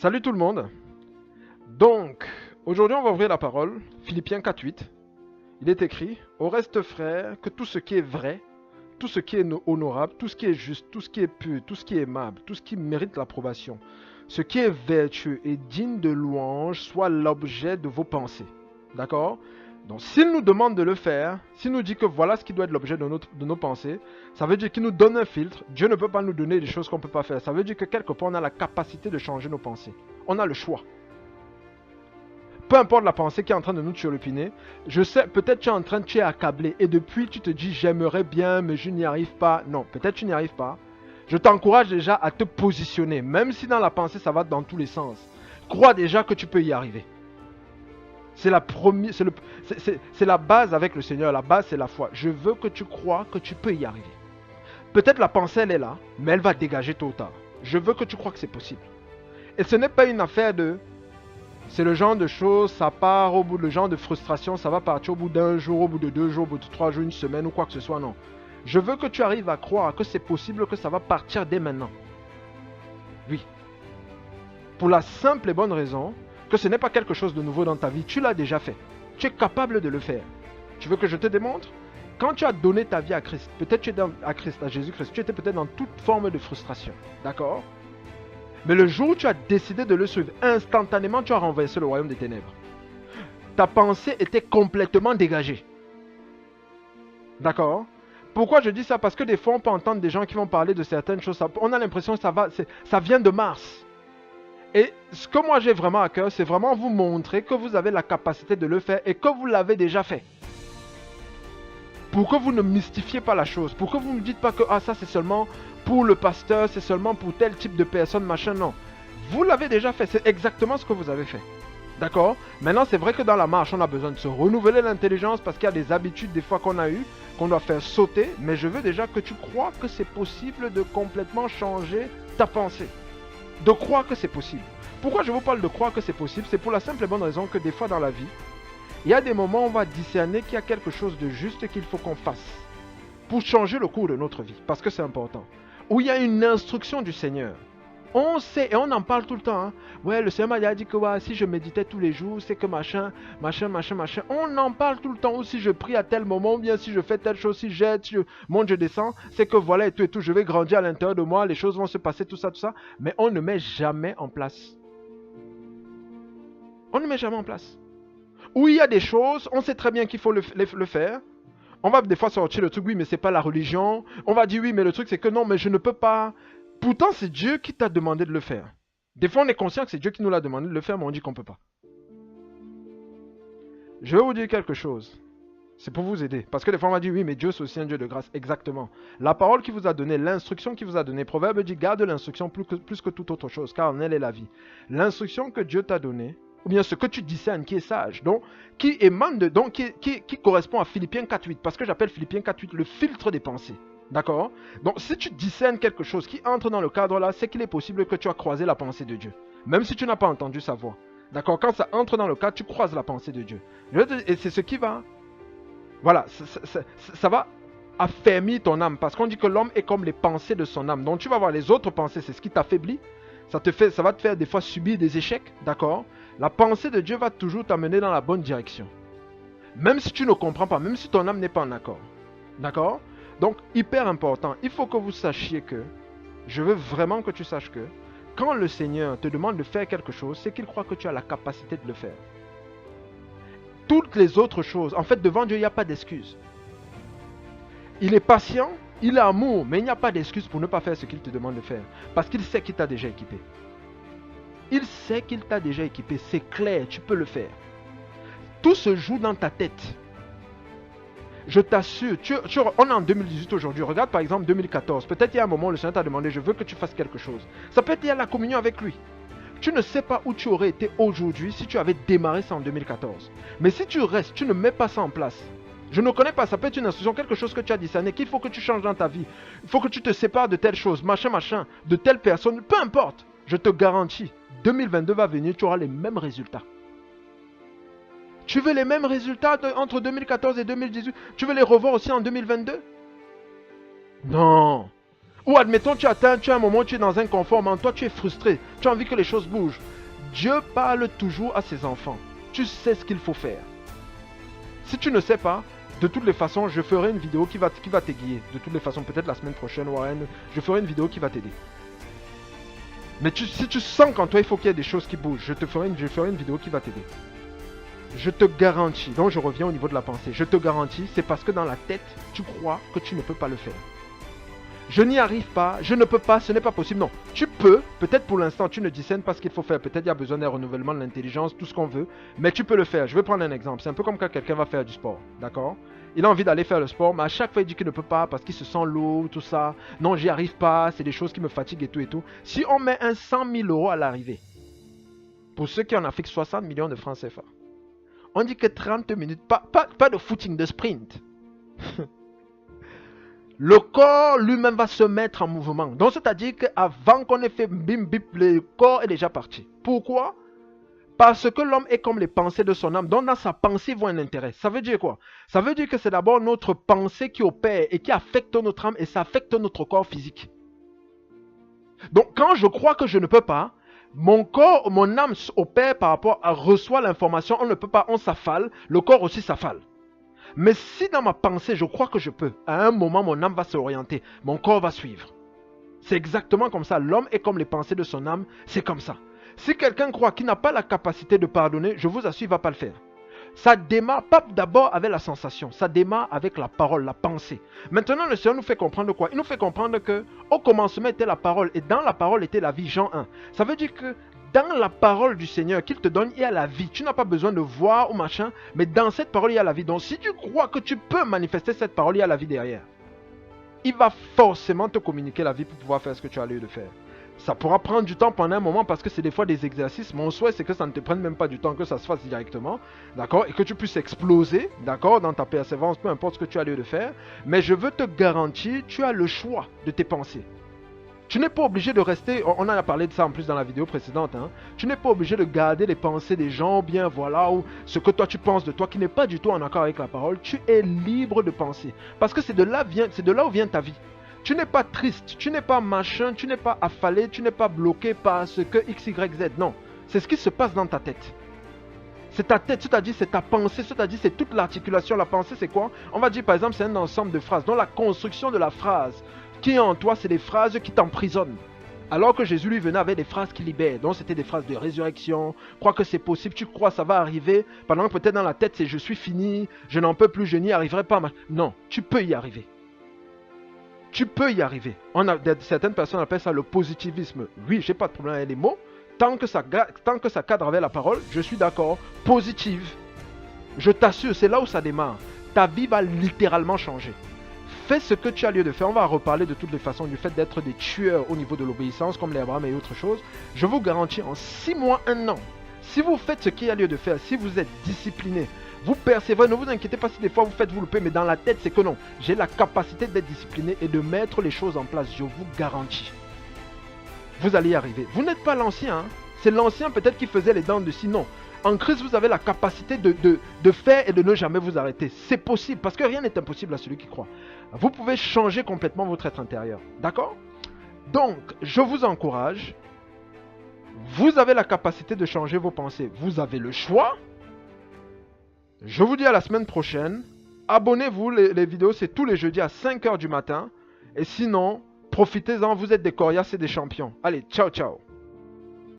Salut tout le monde. Donc, aujourd'hui on va ouvrir la parole, Philippiens 4:8. Il est écrit, au reste frères, que tout ce qui est vrai, tout ce qui est honorable, tout ce qui est juste, tout ce qui est pur, tout ce qui est aimable, tout ce qui mérite l'approbation, ce qui est vertueux et digne de louange soit l'objet de vos pensées. D'accord? Donc s'il nous demande de le faire, s'il nous dit que voilà ce qui doit être l'objet de nos pensées, ça veut dire qu'il nous donne un filtre. Dieu ne peut pas nous donner des choses qu'on ne peut pas faire. Ça veut dire que quelque part on a la capacité de changer nos pensées. On a le choix. Peu importe la pensée qui est en train de nous turlupiner, je sais, peut-être tu es en train de tu es accablé et depuis tu te dis j'aimerais bien mais je n'y arrive pas. Non, peut-être tu n'y arrives pas. Je t'encourage déjà à te positionner, même si dans la pensée ça va dans tous les sens. Crois déjà que tu peux y arriver. C'est la base avec le Seigneur, la base c'est la foi. Je veux que tu crois que tu peux y arriver. Peut-être la pensée elle est là, mais elle va dégager tôt ou tard. Je veux que tu crois que c'est possible. Et ce n'est pas une affaire de... C'est le genre de choses, ça part au bout, le genre de frustration, ça va partir au bout d'un jour, au bout de 2 jours, au bout de 3 jours, une semaine ou quoi que ce soit, non. Je veux que tu arrives à croire que c'est possible, que ça va partir dès maintenant. Oui. Pour la simple et bonne raison que ce n'est pas quelque chose de nouveau dans ta vie, tu l'as déjà fait. Tu es capable de le faire. Tu veux que je te démontre? Quand tu as donné ta vie à Christ, peut-être tu es à Christ, à Jésus-Christ, tu étais peut-être dans toute forme de frustration. D'accord? Mais le jour où tu as décidé de le suivre, instantanément tu as renversé le royaume des ténèbres. Ta pensée était complètement dégagée. D'accord? Pourquoi je dis ça? Parce que des fois on peut entendre des gens qui vont parler de certaines choses. On a l'impression que ça vient de Mars. Et ce que moi j'ai vraiment à cœur, c'est vraiment vous montrer que vous avez la capacité de le faire et que vous l'avez déjà fait. Pour que vous ne mystifiez pas la chose. Pour que vous ne dites pas que ça c'est seulement pour le pasteur, c'est seulement pour tel type de personne, machin, non. Vous l'avez déjà fait, c'est exactement ce que vous avez fait. D'accord? Maintenant, c'est vrai que dans la marche, on a besoin de se renouveler l'intelligence parce qu'il y a des habitudes des fois qu'on a eues, qu'on doit faire sauter. Mais je veux déjà que tu crois que c'est possible de complètement changer ta pensée. De croire que c'est possible. Pourquoi je vous parle de croire que c'est possible? C'est pour la simple et bonne raison que des fois dans la vie, il y a des moments où on va discerner qu'il y a quelque chose de juste qu'il faut qu'on fasse pour changer le cours de notre vie, parce que c'est important. Où il y a une instruction du Seigneur. On sait, et on en parle tout le temps. Hein. Ouais, le Seigneur m'a dit que ouais, si je méditais tous les jours, c'est que machin. On en parle tout le temps. Ou si je prie à tel moment, ou bien si je fais telle chose, si j'aide, si je monte, je descends, c'est que voilà et tout, je vais grandir à l'intérieur de moi, les choses vont se passer, tout ça. Mais on ne met jamais en place. On ne met jamais en place. Où il y a des choses, on sait très bien qu'il faut le faire. On va des fois sortir le truc, oui, mais c'est pas la religion. On va dire, oui, mais le truc, c'est que non, mais je ne peux pas. Pourtant, c'est Dieu qui t'a demandé de le faire. Des fois, on est conscient que c'est Dieu qui nous l'a demandé de le faire, mais on dit qu'on ne peut pas. Je vais vous dire quelque chose. C'est pour vous aider. Parce que des fois, on va dire, oui, mais Dieu, c'est aussi un Dieu de grâce. Exactement. La parole qui vous a donné, l'instruction qui vous a donné, Proverbe dit, garde l'instruction plus que toute autre chose, car en elle est la vie. L'instruction que Dieu t'a donnée, ou bien ce que tu discernes qui est sage, donc qui émane de, donc qui correspond à Philippiens 4:8, parce que j'appelle Philippiens 4:8 le filtre des pensées. D'accord? Donc si tu discernes quelque chose qui entre dans le cadre là, c'est qu'il est possible que tu as croisé la pensée de Dieu. Même si tu n'as pas entendu sa voix. D'accord? Quand ça entre dans le cadre, tu croises la pensée de Dieu. Et c'est ce qui va... Voilà, ça va affermir ton âme. Parce qu'on dit que l'homme est comme les pensées de son âme. Donc tu vas voir les autres pensées, c'est ce qui t'affaiblit. Ça va te faire des fois subir des échecs. D'accord? La pensée de Dieu va toujours t'amener dans la bonne direction. Même si tu ne comprends pas, même si ton âme n'est pas en accord. D'accord? Donc, hyper important, il faut que vous sachiez que, je veux vraiment que tu saches que, quand le Seigneur te demande de faire quelque chose, c'est qu'il croit que tu as la capacité de le faire. Toutes les autres choses, en fait, devant Dieu, il n'y a pas d'excuse. Il est patient, il est amour, mais il n'y a pas d'excuse pour ne pas faire ce qu'il te demande de faire. Parce qu'il sait qu'il t'a déjà équipé. Il sait qu'il t'a déjà équipé, c'est clair, tu peux le faire. Tout se joue dans ta tête. Je t'assure, on est en 2018 aujourd'hui, regarde par exemple 2014, peut-être il y a un moment où le Seigneur t'a demandé, je veux que tu fasses quelque chose. Ça peut être lié à la communion avec lui. Tu ne sais pas où tu aurais été aujourd'hui si tu avais démarré ça en 2014. Mais si tu restes, tu ne mets pas ça en place. Je ne connais pas, ça peut être une instruction, quelque chose que tu as discerné, qu'il faut que tu changes dans ta vie. Il faut que tu te sépares de telle chose, machin, de telle personne, peu importe. Je te garantis, 2022 va venir, tu auras les mêmes résultats. Tu veux les mêmes résultats entre 2014 et 2018? Tu veux les revoir aussi en 2022? Non. Ou admettons, tu as un moment où tu es dans un confort, mais toi tu es frustré. Tu as envie que les choses bougent. Dieu parle toujours à ses enfants. Tu sais ce qu'il faut faire. Si tu ne sais pas, de toutes les façons, je ferai une vidéo qui va t'aiguiller. De toutes les façons, peut-être la semaine prochaine, Warren, je ferai une vidéo qui va t'aider. Mais si tu sens qu'en toi, il faut qu'il y ait des choses qui bougent, je ferai une vidéo qui va t'aider. Je te garantis, donc je reviens au niveau de la pensée, je te garantis, c'est parce que dans la tête, tu crois que tu ne peux pas le faire. Je n'y arrive pas, je ne peux pas, ce n'est pas possible. Non, tu peux, peut-être pour l'instant, tu ne discernes pas ce qu'il faut faire. Peut-être il y a besoin d'un renouvellement de l'intelligence, tout ce qu'on veut, mais tu peux le faire. Je vais prendre un exemple. C'est un peu comme quand quelqu'un va faire du sport, d'accord? Il a envie d'aller faire le sport, mais à chaque fois il dit qu'il ne peut pas parce qu'il se sent lourd, tout ça. Non, j'y arrive pas, c'est des choses qui me fatiguent et tout et tout. Si on met un 100 000 € à l'arrivée, pour ceux qui en Afrique, 60 millions de francs CFA, on dit que 30 minutes, pas de footing, de sprint. Le corps lui-même va se mettre en mouvement. Donc, c'est-à-dire qu'avant qu'on ait fait bim bip, le corps est déjà parti. Pourquoi? Parce que l'homme est comme les pensées de son âme. Donc, dans sa pensée, il voit un intérêt. Ça veut dire quoi? Ça veut dire que c'est d'abord notre pensée qui opère et qui affecte notre âme et ça affecte notre corps physique. Donc, quand je crois que je ne peux pas, mon corps, mon âme opère par rapport à reçoit l'information, on ne peut pas, on s'affale, le corps aussi s'affale. Mais si dans ma pensée, je crois que je peux, à un moment, mon âme va s'orienter, mon corps va suivre. C'est exactement comme ça. L'homme est comme les pensées de son âme, c'est comme ça. Si quelqu'un croit qu'il n'a pas la capacité de pardonner, je vous assure, il ne va pas le faire. Ça démarre pas d'abord avec la sensation, ça démarre avec la parole, la pensée. Maintenant, le Seigneur nous fait comprendre quoi? Il nous fait comprendre que au commencement était la parole et dans la parole était la vie, Jean 1. Ça veut dire que dans la parole du Seigneur qu'il te donne, il y a la vie. Tu n'as pas besoin de voir ou machin, mais dans cette parole, il y a la vie. Donc si tu crois que tu peux manifester cette parole, il y a la vie derrière. Il va forcément te communiquer la vie pour pouvoir faire ce que tu as lieu de faire. Ça pourra prendre du temps pendant un moment parce que c'est des fois des exercices. Mon souhait, c'est que ça ne te prenne même pas du temps, que ça se fasse directement, d'accord? Et que tu puisses exploser, d'accord? Dans ta persévérance, peu importe ce que tu as lieu de faire. Mais je veux te garantir, tu as le choix de tes pensées. Tu n'es pas obligé de rester, on en a parlé de ça en plus dans la vidéo précédente, hein. Tu n'es pas obligé de garder les pensées des gens, bien voilà, ou ce que toi tu penses de toi qui n'est pas du tout en accord avec la parole. Tu es libre de penser. Parce que c'est de là où vient ta vie. Tu n'es pas triste, tu n'es pas machin, tu n'es pas affalé, tu n'es pas bloqué par ce que X, Y, Z. Non, c'est ce qui se passe dans ta tête. C'est ta tête, c'est-à-dire c'est ta pensée, c'est-à-dire c'est toute l'articulation. La pensée, c'est quoi? On va dire par exemple, c'est un ensemble de phrases. Donc la construction de la phrase qui est en toi, c'est des phrases qui t'emprisonnent. Alors que Jésus lui venait avec des phrases qui libèrent. Donc c'était des phrases de résurrection, crois que c'est possible, tu crois ça va arriver. Pendant que peut-être dans la tête c'est je suis fini, je n'en peux plus, je n'y arriverai pas. Non, tu peux y arriver. Tu peux y arriver. Certaines personnes appellent ça le positivisme. Oui, j'ai pas de problème avec les mots. Tant que ça cadre avec la parole, je suis d'accord. Positive. Je t'assure, c'est là où ça démarre. Ta vie va littéralement changer. Fais ce que tu as lieu de faire. On va reparler de toutes les façons du fait d'être des tueurs au niveau de l'obéissance, comme les Abraham et autres choses. Je vous garantis, en 6 mois, 1 an, si vous faites ce qu'il y a lieu de faire, si vous êtes discipliné, vous persévérez, ne vous inquiétez pas si des fois vous louper, mais dans la tête, c'est que non. J'ai la capacité d'être discipliné et de mettre les choses en place, je vous garantis. Vous allez y arriver. Vous n'êtes pas l'ancien, hein. C'est l'ancien peut-être qui faisait les dents de scie, non. En Christ, vous avez la capacité de faire et de ne jamais vous arrêter. C'est possible, parce que rien n'est impossible à celui qui croit. Vous pouvez changer complètement votre être intérieur. D'accord? Donc, je vous encourage. Vous avez la capacité de changer vos pensées. Vous avez le choix. Je vous dis à la semaine prochaine. Abonnez-vous, les vidéos, c'est tous les jeudis à 5 h du matin. Et sinon, profitez-en, vous êtes des coriaces et des champions. Allez, ciao, ciao.